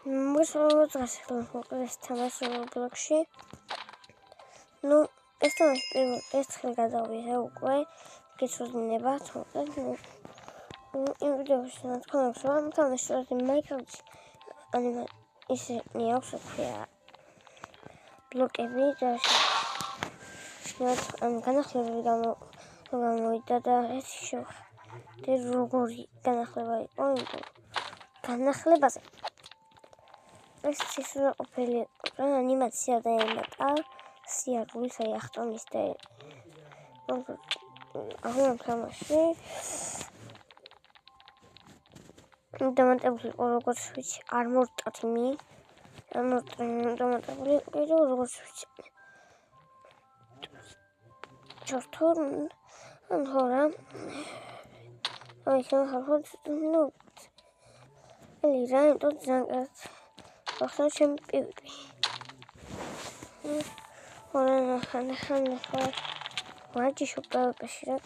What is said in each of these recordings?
მოგესალმებით დღეს თამაში ბლოგში. Ну, ეს თამაში პირველ ერთხელ გადავიღე უკვე, გეცოდინება, თუმცა იმ ვიდეოში ნათქვამებს რომ თამაში Minecraft-ში ისინი აქვს ქვია ბლოკები და განახლებები გამოვიდა და ეს შევხვდი როგორი განახლება იყო განახლებაზე. ეს ისე ყოფილი ანიმაცია და ემატა სიარული საიახტომის და აღარ თამაში დამატებული როგორც ვიცი armor totemi დამატებული კიდევ როგორც ვიცი ჩორთორ ან ხორა აი ხალხო ნუ ელირა თუ ზანგად ახლა ჩემპიონი ხან ვაჯი შოპებში რა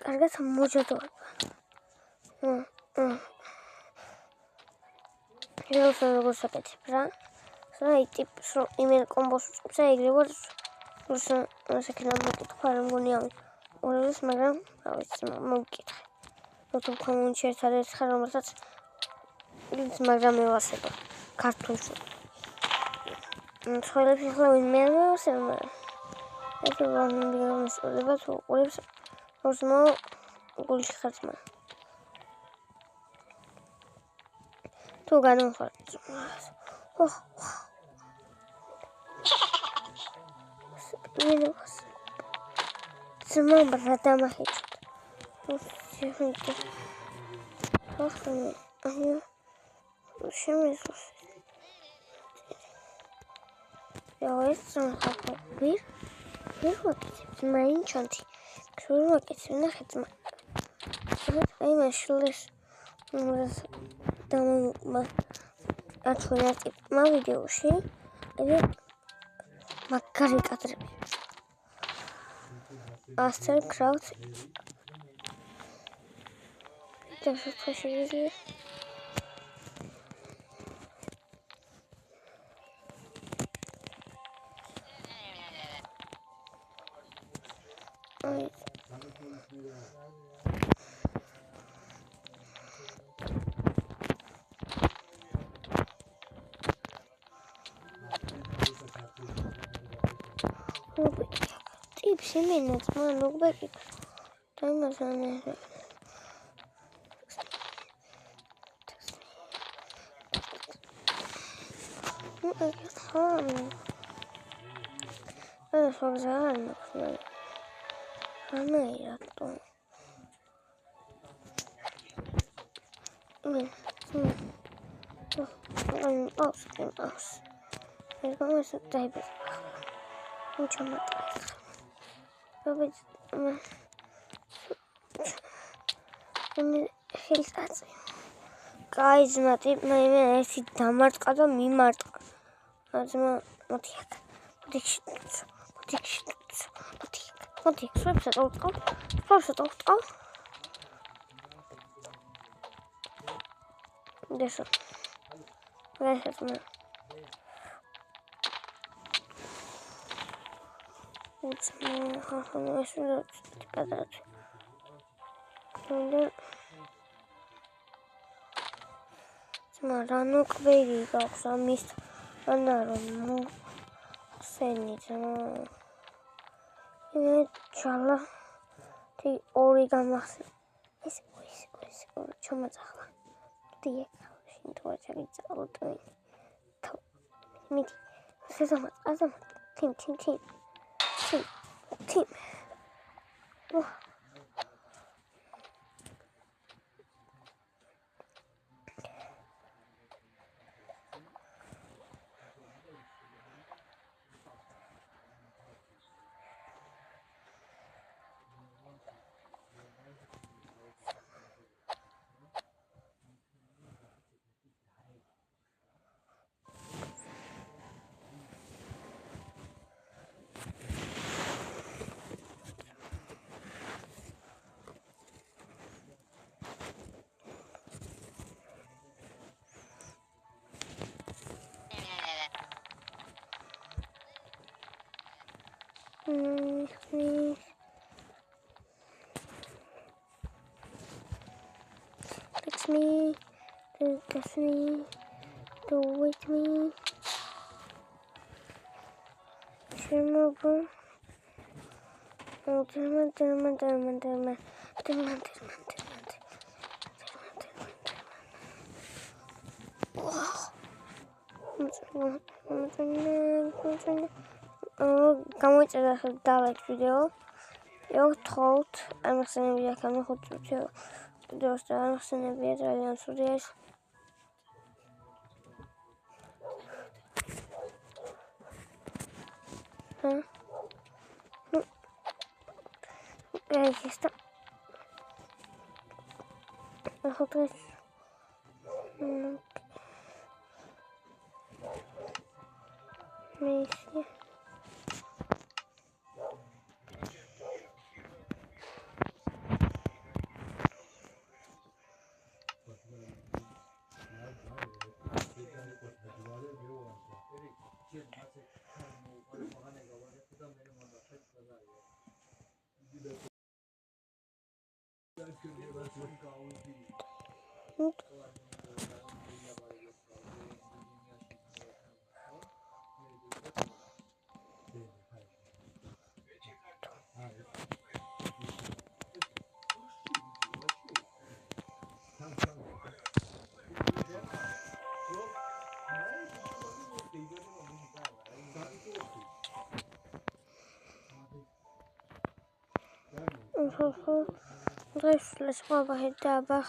კარგად მოჯადოება ეს როგორ საკეთებ რა საი ტიპს რომ იმენ კომბოს უწყობს ეგრევე რუსაკენა მოკითხა რა მგონია ორებს მაგრამ რა ვიცი მოვკითხე როცა კომუნში ერთადერთ ხარ რომელსაც მაგრამ მევასება ქართულში ცხოვრების ახლა ვინმე მევასება ეს რომ მიგამოსწორება თუ ორებს როზმო გულში ხარჯმა თუ განვხარ ძმა ბრატა მაჰეჭუდა შემესოს ეს ხალხო ვირ ვაკეთებ მაინჩანთი ქრულ ვაკეთებ ნახე ძმა აი მაშულეს და აჩვენა ტიპმა ვიდეოში ეს მაგარი კადრები Master Craft და შეგვიძლია ტიპს იმენაც მან უგბეკით და იმასანე ეს ვაგზარ რატო ეს გამოსა დაიბეს უჩამატა ხელსაწი გაიზმა ტიპმა იმენ ერთი დამარტყა და მიმარტყა აძმა მოდი აქ მოდი სვებსა დავწყავ დესო ვეშეთმა ხახო ეს გადაჭი მაგრამ კვერი გაქვს ამის ანა რომ ხსენით ჩალა თი ორი გამახსენ ეს ჩამოწახლა დიეკ შინტოა ჩაგიწალოთ მიდი სეზამატ თიმ Fix me, do this me, do with me. Remember, გამოიწერა დალექ ვიდეო. ვთხოვთ, ამახსენებია კამერა 5 წუთი ვიდეოს და ამახსენებია ძალიან სურია ეს. Está. Nosotros. Messi. Drei Fleischroboter, aber